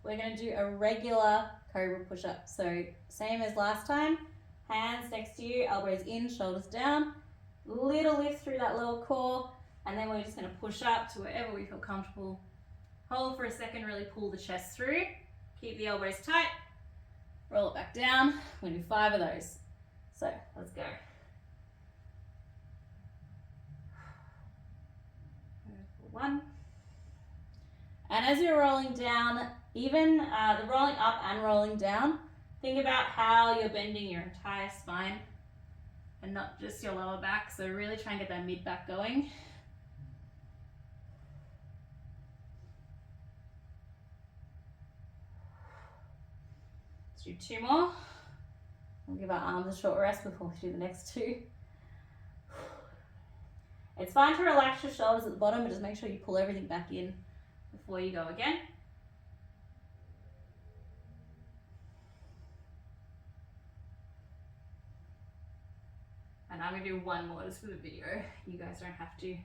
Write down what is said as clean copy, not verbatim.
we're going to do a regular Cobra push-up. So same as last time, hands next to you, elbows in, shoulders down, little lift through that lower core, and then we're just going to push up to wherever we feel comfortable. Hold for a second, really pull the chest through, keep the elbows tight, roll it back down. We're going to do 5 of those. So let's go. 1. And as you're rolling down, even the rolling up and rolling down, think about how you're bending your entire spine and not just your lower back. So really try and get that mid back going. Let's do 2 more. We'll give our arms a short rest before we do the next 2. It's fine to relax your shoulders at the bottom, but just make sure you pull everything back in before you go again. And I'm going to do 1 more just for the video. You guys don't have to